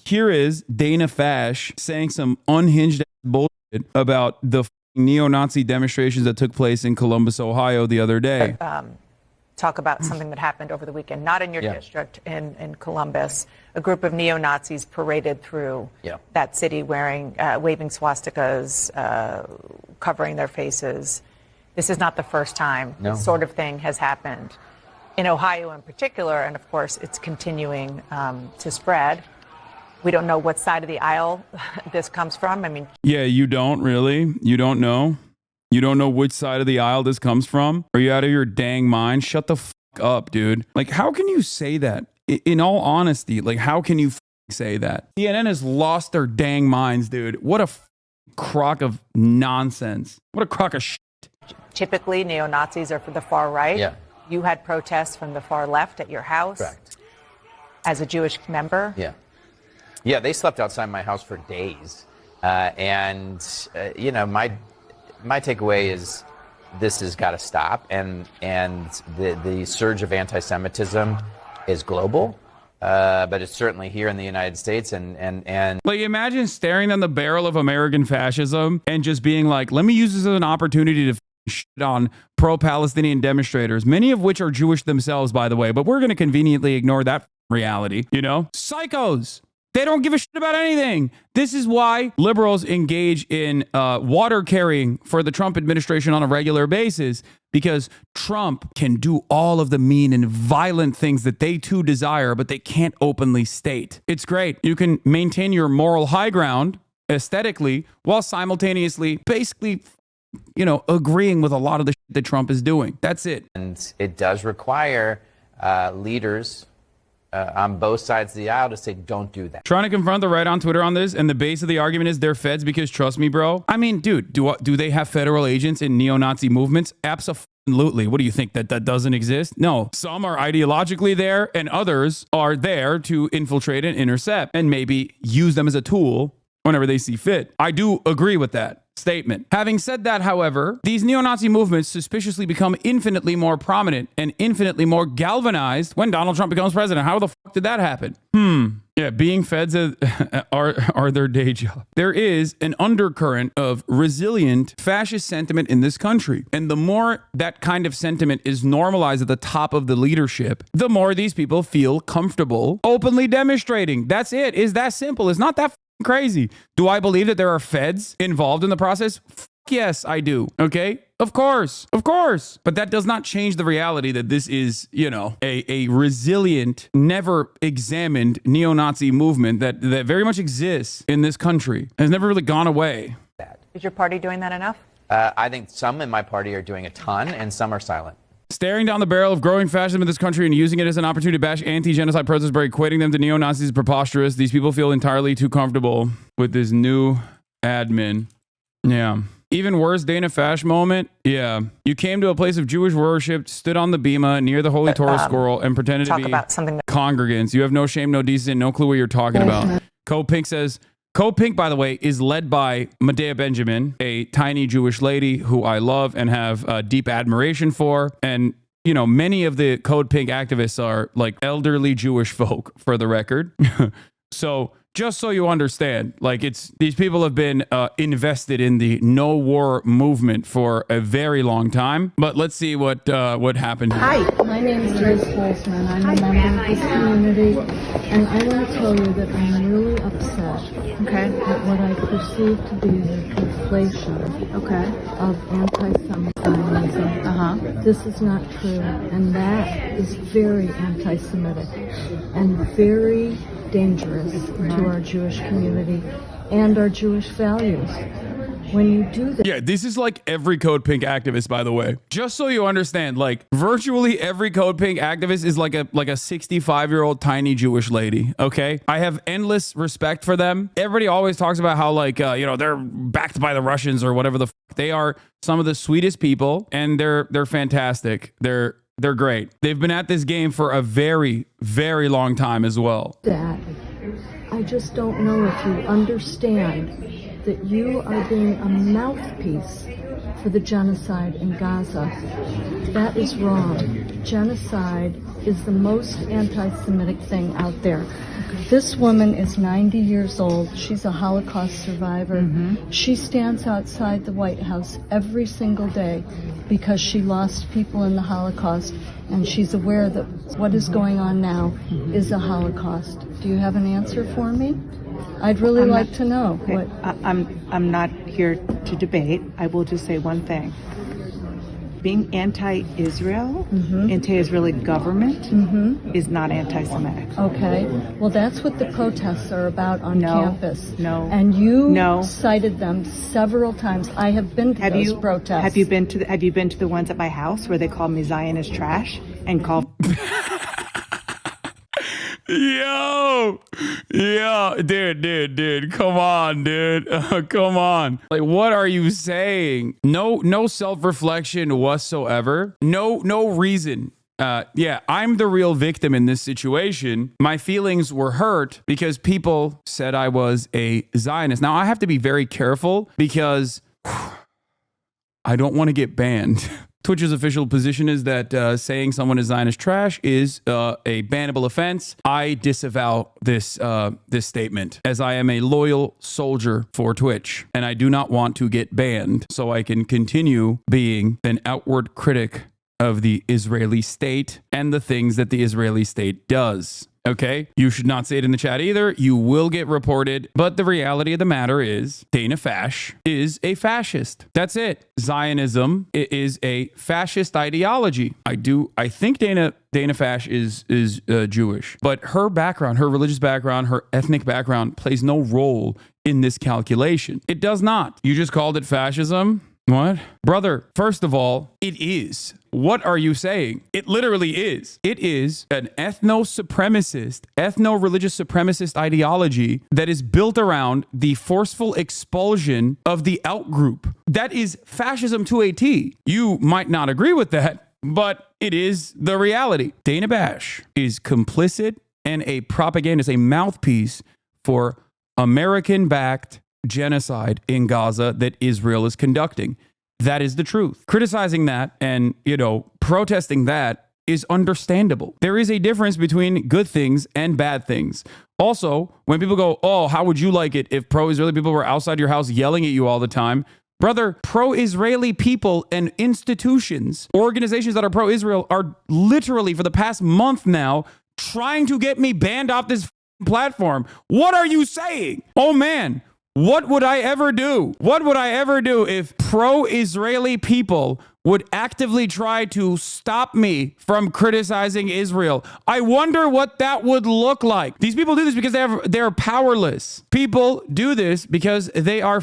Here is Dana Fash saying some unhinged bullshit about the neo-Nazi demonstrations that took place in Columbus, Ohio the other day. Talk about something that happened over the weekend, not in your district, in Columbus. A group of neo-Nazis paraded through that city wearing, waving swastikas, covering their faces. This is not the first time this sort of thing has happened in Ohio in particular, and of course it's continuing to spread. We don't know what side of the aisle this comes from. I mean, yeah, you don't really? You don't know? You don't know which side of the aisle this comes from? Are you out of your dang mind? Shut the fuck up, dude. Like, how can you say that? In all honesty, like, how can you say that? CNN has lost their dang minds, dude. What a crock of nonsense. What a crock of shit. Typically, neo-Nazis are for the far right. Yeah. You had protests from the far left at your house. Correct. As a Jewish member. Yeah. Yeah, they slept outside my house for days. You know, my takeaway is this has got to stop. And the surge of anti-Semitism is global. But it's certainly here in the United States. And like, imagine staring down the barrel of American fascism and just being like, let me use this as an opportunity to shit on pro-Palestinian demonstrators, many of which are Jewish themselves, by the way, but we're going to conveniently ignore that reality, you know? Psychos. They don't give a shit about anything. This is why liberals engage in water carrying for the Trump administration on a regular basis, because Trump can do all of the mean and violent things that they too desire, but they can't openly state. It's great. You can maintain your moral high ground aesthetically while simultaneously basically, you know, agreeing with a lot of the shit that Trump is doing. That's it. And it does require leaders on both sides of the aisle to say, don't do that. Trying to confront the right on Twitter on this, and the base of the argument is they're feds because, trust me, bro. I mean, dude, do they have federal agents in neo-Nazi movements? Absolutely. What do you think, that doesn't exist? No. Some are ideologically there, and others are there to infiltrate and intercept, and maybe use them as a tool whenever they see fit. I do agree with that statement. Having said that, however, these neo-Nazi movements suspiciously become infinitely more prominent and infinitely more galvanized when Donald Trump becomes president. How the fuck did that happen? Yeah, being feds are their day job. There is an undercurrent of resilient fascist sentiment in this country. And the more that kind of sentiment is normalized at the top of the leadership, the more these people feel comfortable openly demonstrating. That's it. It's that simple. It's not that crazy. Do I believe that there are feds involved in the process? Yes, I do. Okay. Of course. But that does not change the reality that this is, you know, a resilient, never examined neo-Nazi movement that very much exists in this country. Has never really gone away. Is your party doing that enough? I think some in my party are doing a ton and some are silent. Staring down the barrel of growing fascism in this country and using it as an opportunity to bash anti-genocide protests by equating them to neo-Nazis is preposterous. These people feel entirely too comfortable with this new admin. Yeah. Even worse, Dana Fash moment. Yeah. You came to a place of Jewish worship, stood on the bima near the Holy Torah scroll, and pretended to be congregants. You have no shame, no decency, no clue what you're talking about. Code Pink says, Code Pink, by the way, is led by Medea Benjamin, a tiny Jewish lady who I love and have deep admiration for. And, you know, many of the Code Pink activists are like elderly Jewish folk, for the record. So just so you understand, like, these people have been invested in the no war movement for a very long time. But let's see what happened here. Hi, my name is Joyce Holzman. I'm a member of this community, and I want to tell you that I'm really upset at what I perceive to be the conflation of anti-Semitism. This is not true, and that is very anti-Semitic and very dangerous to our Jewish community and our Jewish values. When you do that. Yeah, this is like every Code Pink activist, by the way. Just so you understand, like, virtually every Code Pink activist is like a 65-year-old tiny Jewish lady, okay? I have endless respect for them. Everybody always talks about how, like, you know, they're backed by the Russians or whatever the fuck. They are some of the sweetest people, and they're fantastic. They're great. They've been at this game for a very, very long time as well. That I just don't know if you understand that you are being a mouthpiece for the genocide in Gaza. That is wrong. Genocide is the most anti-Semitic thing out there. This woman is 90 years old. She's a Holocaust survivor. She stands outside the White House every single day because she lost people in the Holocaust, and she's aware that what is going on now is a Holocaust. Do you have an answer for me? I'd really like to know. Okay. What. I'm not here to debate. I will just say one thing. Being anti-Israel, anti-Israeli government is not anti-Semitic. Okay. Well, that's what the protests are about on campus. No. And you cited them several times. I have been to those protests. Have you been to the ones at my house where they call me Zionist trash and call? Yo, dude, come on, dude. Come on. Like, what are you saying? No self-reflection whatsoever. No reason. I'm the real victim in this situation. My feelings were hurt because people said I was a Zionist. Now, I have to be very careful because I don't want to get banned. Twitch's official position is that saying someone is Zionist trash is a bannable offense. I disavow this statement, as I am a loyal soldier for Twitch, and I do not want to get banned so I can continue being an outward critic of the Israeli state and the things that the Israeli state does. Okay, you should not say it in the chat either. You will get reported. But the reality of the matter is Dana Fash is a fascist. That's it. Zionism is a fascist ideology. I think Dana Fash is Jewish, but her background, her religious background, her ethnic background plays no role in this calculation. It does not. You just called it fascism? What? Brother, first of all, it is. What are you saying? It literally is. It is an ethno-supremacist, ethno-religious supremacist ideology that is built around the forceful expulsion of the out-group. That is fascism to a T. You might not agree with that, but it is the reality. Dana Bash is complicit and a propagandist, a mouthpiece for American-backed genocide in Gaza that Israel is conducting. That is the truth. Criticizing that and, protesting that is understandable. There is a difference between good things and bad things. Also, when people go, oh, how would you like it if pro-Israeli people were outside your house yelling at you all the time? Brother, pro-Israeli people and institutions, organizations that are pro-Israel are literally for the past month now trying to get me banned off this platform. What are you saying? Oh, man. What would I ever do? What would I ever do if pro-Israeli people would actively try to stop me from criticizing Israel? I wonder what that would look like. These people do this because they're powerless. People do this because they are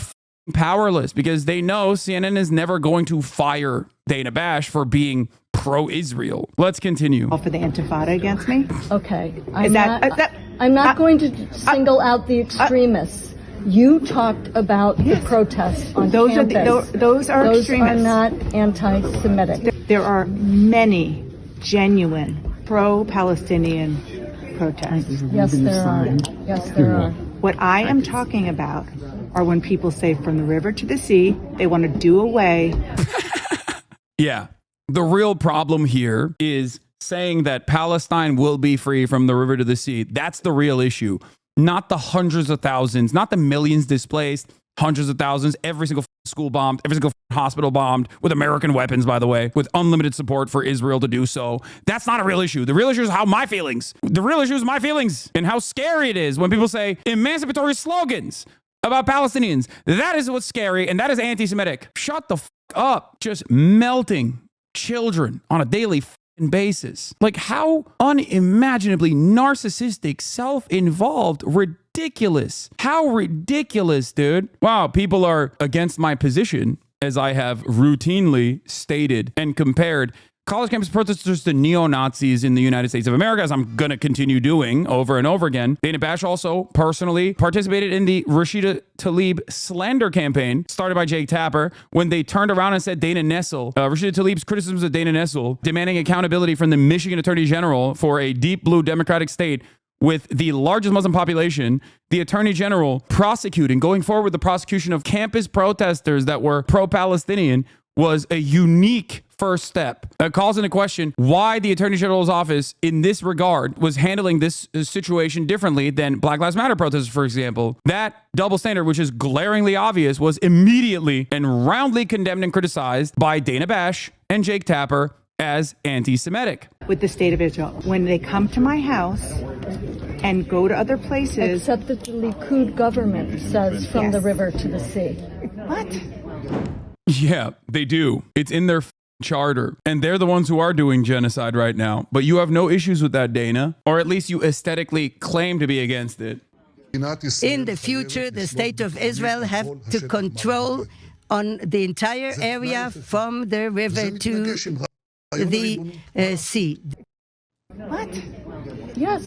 powerless, because they know CNN is never going to fire Dana Bash for being pro-Israel. Let's continue. For the Intifada against me? Okay. I'm not going to single out the extremists. You talked about the protests on campus. Those are extremists. Those are not anti-Semitic. There are many genuine pro-Palestinian protests. Yes, there are. Yes, there are. What I am talking about are when people say from the river to the sea, they want to do away. Yeah. The real problem here is saying that Palestine will be free from the river to the sea. That's the real issue. Not the hundreds of thousands, not the millions displaced, hundreds of thousands, every single school bombed, every single hospital bombed with American weapons, by the way, with unlimited support for Israel to do so. That's not a real issue. The real issue is the real issue is my feelings and how scary it is when people say emancipatory slogans about Palestinians. That is what's scary, and that is anti-Semitic. Shut the up. Just melting children on a daily basis. Like, how unimaginably narcissistic, self-involved, ridiculous. How ridiculous, dude. Wow, people are against my position, as I have routinely stated and compared college campus protesters to neo-Nazis in the United States of America, as I'm going to continue doing over and over again. Dana Bash also personally participated in the Rashida Tlaib slander campaign started by Jake Tapper when they turned around and said Dana Nessel, Rashida Tlaib's criticisms of Dana Nessel, demanding accountability from the Michigan Attorney General for a deep blue democratic state with the largest Muslim population, the Attorney General going forward with the prosecution of campus protesters that were pro-Palestinian was a unique first step. That calls into question why the Attorney General's office in this regard was handling this situation differently than Black Lives Matter protesters, for example. That double standard, which is glaringly obvious, was immediately and roundly condemned and criticized by Dana Bash and Jake Tapper as anti-Semitic. With the state of Israel, when they come to my house and go to other places. Except that the Likud government says from the river to the sea. What? Yeah, they do. It's in their charter. And they're the ones who are doing genocide right now. But you have no issues with that, Dana. Or at least you aesthetically claim to be against it. In the future, the state of Israel have to control on the entire area from the river to the sea. What? Yes.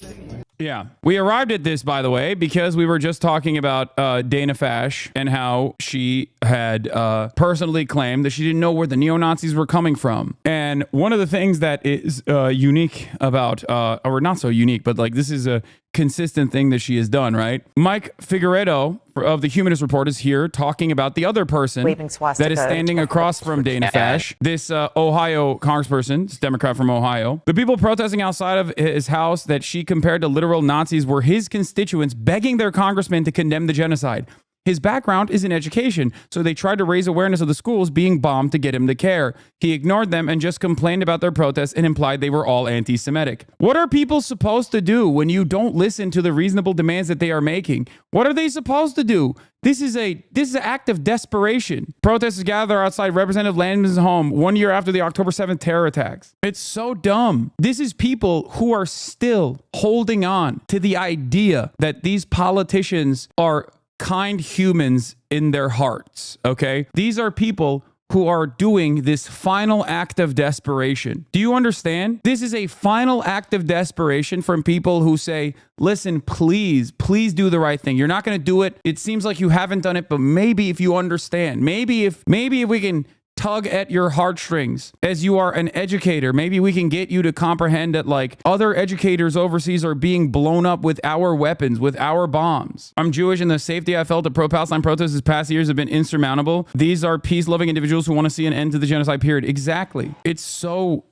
Yeah. We arrived at this, by the way, because we were just talking about Dana Fash and how she had personally claimed that she didn't know where the neo-Nazis were coming from. And one of the things that is unique about, or not so unique, but like this is a consistent thing that she has done, right? Mike Figueredo of the Humanist Report is here talking about the other person that is standing across from Dana Fash, this Ohio congressperson, this Democrat from Ohio. The people protesting outside of his house that she compared to literal Nazis were his constituents begging their congressman to condemn the genocide. His background is in education, so they tried to raise awareness of the schools being bombed to get him to care. He ignored them and just complained about their protests and implied they were all anti-Semitic. What are people supposed to do when you don't listen to the reasonable demands that they are making? What are they supposed to do? This is an act of desperation. Protesters gather outside Representative Landman's home 1 year after the October 7th terror attacks. It's so dumb. This is people who are still holding on to the idea that these politicians are kind humans in their hearts, okay? These are people who are doing this final act of desperation. Do you understand? This is a final act of desperation from people who say, listen, please do the right thing. You're not going to do it. It seems like you haven't done it, but maybe if you understand, maybe if we can tug at your heartstrings as you are an educator, maybe we can get you to comprehend that like other educators overseas are being blown up with our weapons, with our bombs. I'm Jewish and the safety I felt at pro-Palestine protests this past years have been insurmountable. These are peace-loving individuals who want to see an end to the genocide period. Exactly. It's so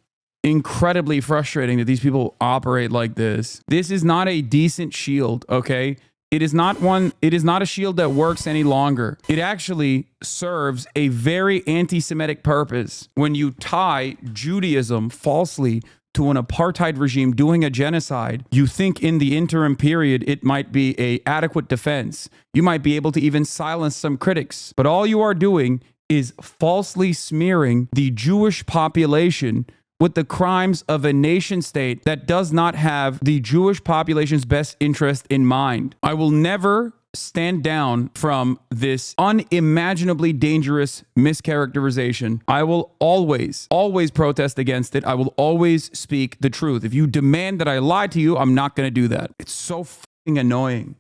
incredibly frustrating that these people operate like this. This is not a decent shield, okay? It is not a shield that works any longer. It actually serves a very anti-Semitic purpose. When you tie Judaism falsely to an apartheid regime doing a genocide, you think in the interim period it might be an adequate defense. You might be able to even silence some critics. But all you are doing is falsely smearing the Jewish population with the crimes of a nation state that does not have the Jewish population's best interest in mind. I will never stand down from this unimaginably dangerous mischaracterization. I will always protest against it. I will always speak the truth. If you demand that I lie to you, I'm not going to do that. It's so fucking annoying.